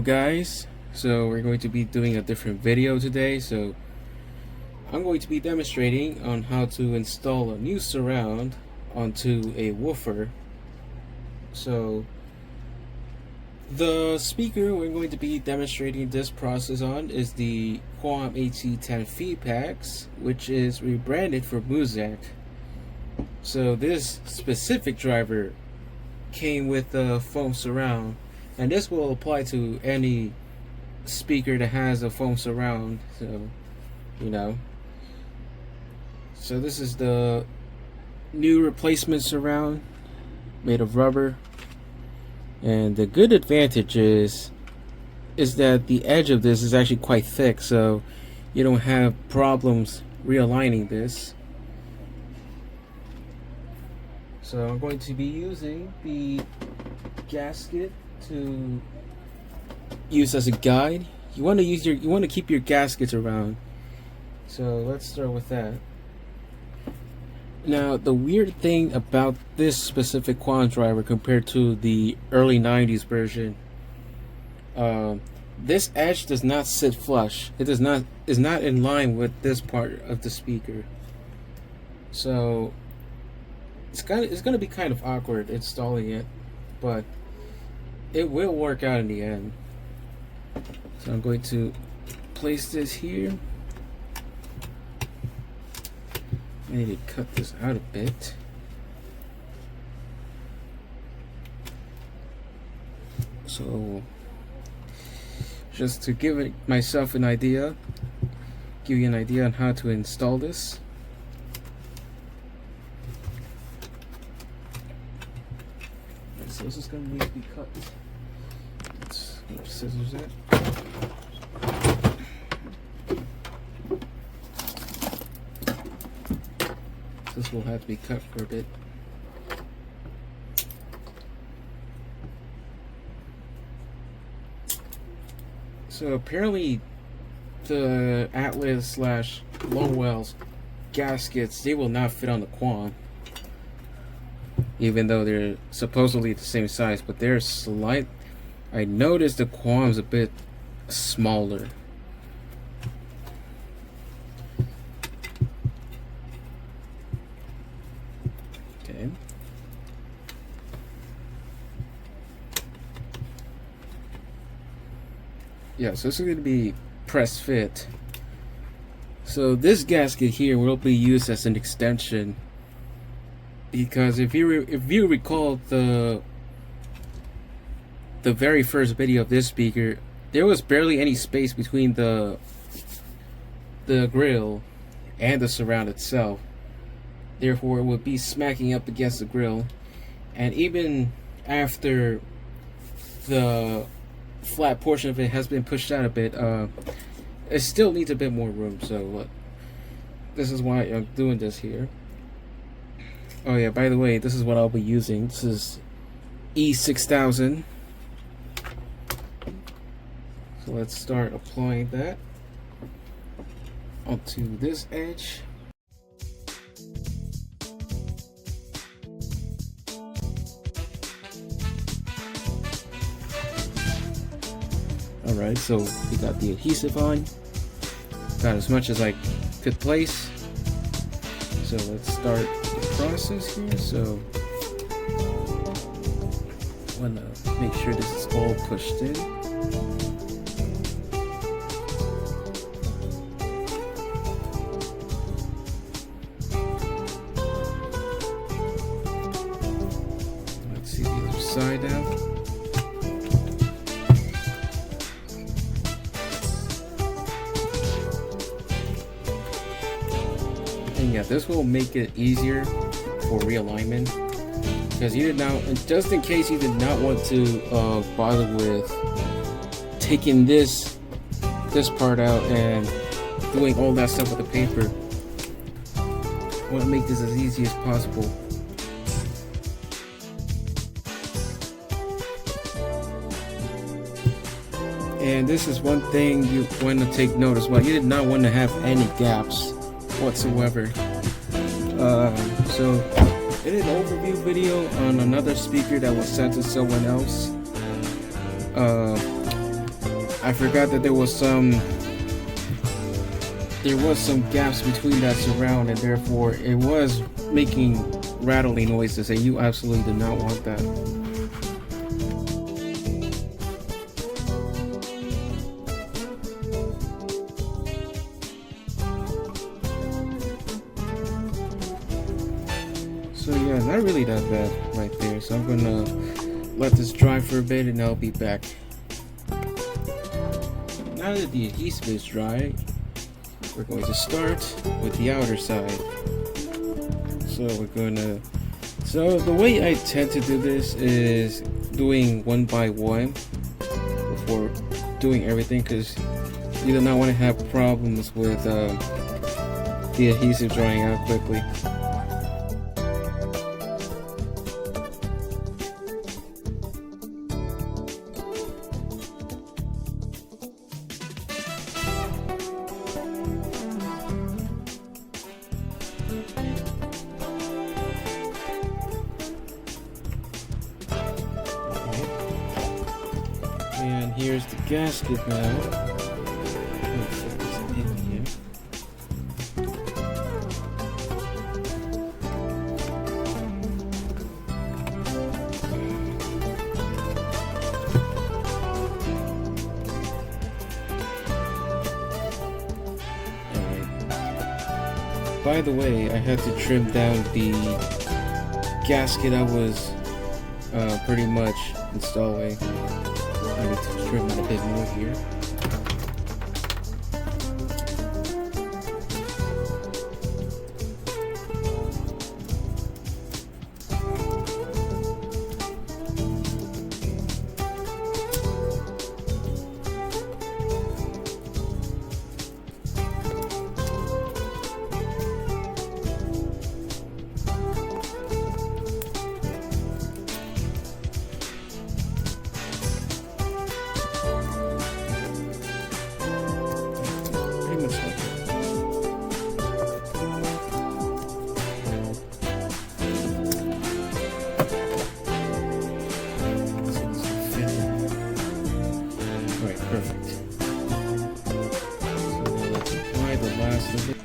guys, so we're going to be doing a different video today. So I'm going to be demonstrating on how to install a new surround onto a woofer. So the speaker we're going to be demonstrating this process on is the Quam 8C10FEPAX, which is rebranded for Muzak. So this specific driver came with a foam surround, and this will apply to any speaker that has a foam surround. So so this is the new replacement surround made of rubber, and the good advantage is that the edge of this is actually quite thick, so you don't have problems realigning this. So I'm going to be using the gasket to use as a guide. You want to keep your gaskets around. So let's start with that. Now, the weird thing about this specific Quam driver compared to the early 90s version, this edge does not sit flush. It is not in line with this part of the speaker. So it's going to be kind of awkward installing it, but it will work out in the end. So I'm going to place this here. I need to cut this out a bit. So just to give myself an idea, give you an idea on how to install this. So this is going to need to be cut. Let's get scissors in. This will have to be cut for a bit. So apparently the Atlas / Lowell's gaskets, they will not fit on the Quam, even though they're supposedly the same size, but they're slight. I noticed the Quam's a bit smaller. Okay. Yeah, so this is going to be press fit. So this gasket here will be used as an extension, because if you recall the very first video of this speaker, there was barely any space between the grill and the surround itself. Therefore, it would be smacking up against the grill, and even after the flat portion of it has been pushed out a bit, it still needs a bit more room. So this is why I'm doing this here. Oh yeah, by the way, this is what I'll be using. This is E6000. So let's start applying that onto this edge. Alright, so we got the adhesive on. Got as much as I could place. So let's start the process here. So I want to make sure this is all pushed in. Let's see the other side now. Yeah, this will make it easier for realignment, because you did not, just in case you did not want to bother with taking this part out and doing all that stuff with the paper. I want to make this as easy as possible. And this is one thing you want to take note as well. You did not want to have any gaps whatsoever. So I did an overview video on another speaker that was sent to someone else. I forgot that there was some gaps between that surround, and therefore it was making rattling noises, and you absolutely do not want that. So yeah, not really that bad right there. So I'm gonna let this dry for a bit and I'll be back. Now that the adhesive is dry, we're going to start with the outer side. So so the way I tend to do this is doing one by one before doing everything, because you do not want to have problems with the adhesive drying out quickly. And here's the gasket now. By the way, I had to trim down the gasket I was pretty much installing. I need to trim it a bit more here. Perfect. So now let's apply the last of it.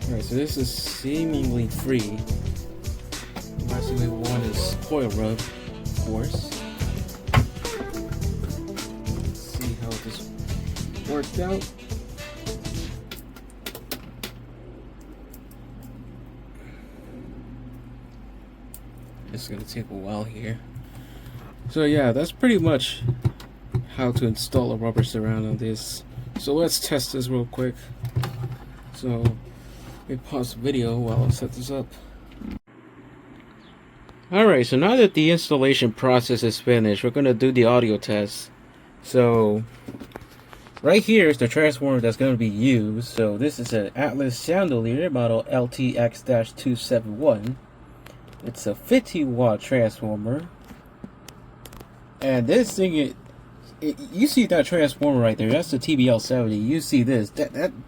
Alright, so this is seemingly free. The last thing we want is coil rub, of course. Let's see how this worked out. It's gonna take a while here. So yeah, that's pretty much how to install a rubber surround on this. So let's test this real quick. So let me pause the video while I set this up. Alright, so now that the installation process is finished, we're going to do the audio test. So right here is the transformer that's going to be used. So this is an Atlas chandelier model LTX-271. It's a 50-watt transformer. And this thing, you see that transformer right there, that's the TBL70. You see this,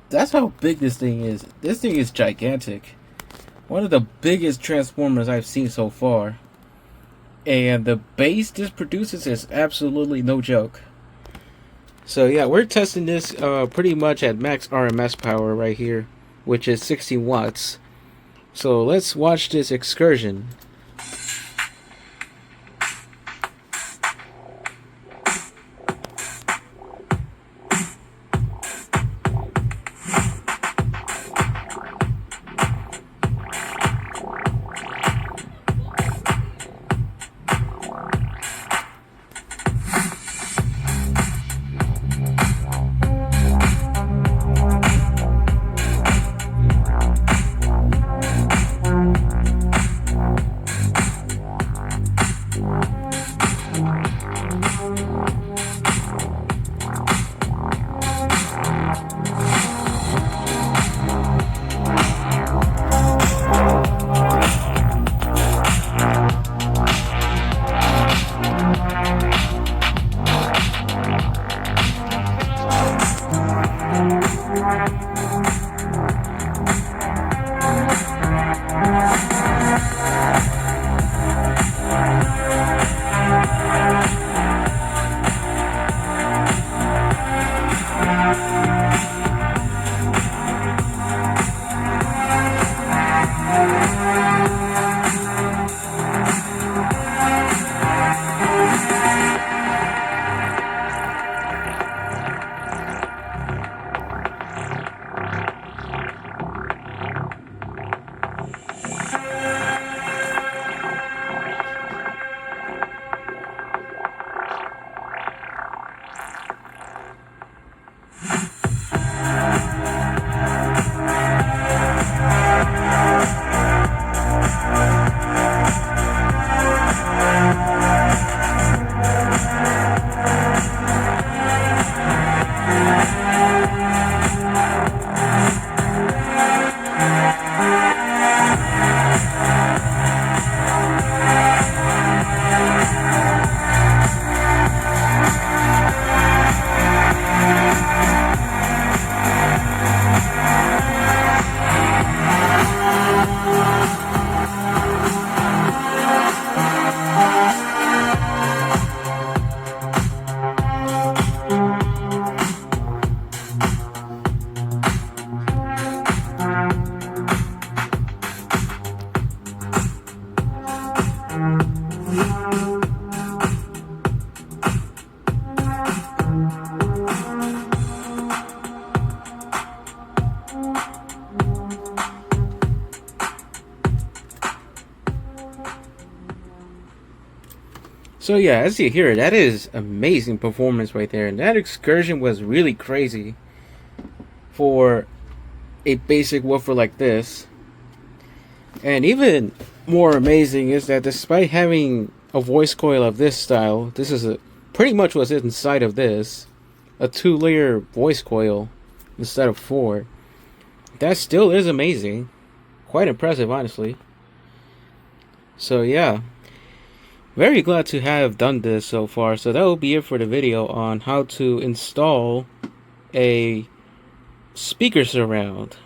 that's how big this thing is. This thing is gigantic. One of the biggest transformers I've seen so far. And the bass this produces is absolutely no joke. So yeah, we're testing this pretty much at max RMS power right here, which is 60 watts. So let's watch this excursion. So yeah, as you hear, that is amazing performance right there. And that excursion was really crazy for a basic woofer like this. And even more amazing is that despite having a voice coil of this style, this is pretty much what's inside of this, a 2-layer voice coil instead of 4. That still is amazing. Quite impressive, honestly. So yeah, very glad to have done this so far. So that will be it for the video on how to install a speaker surround.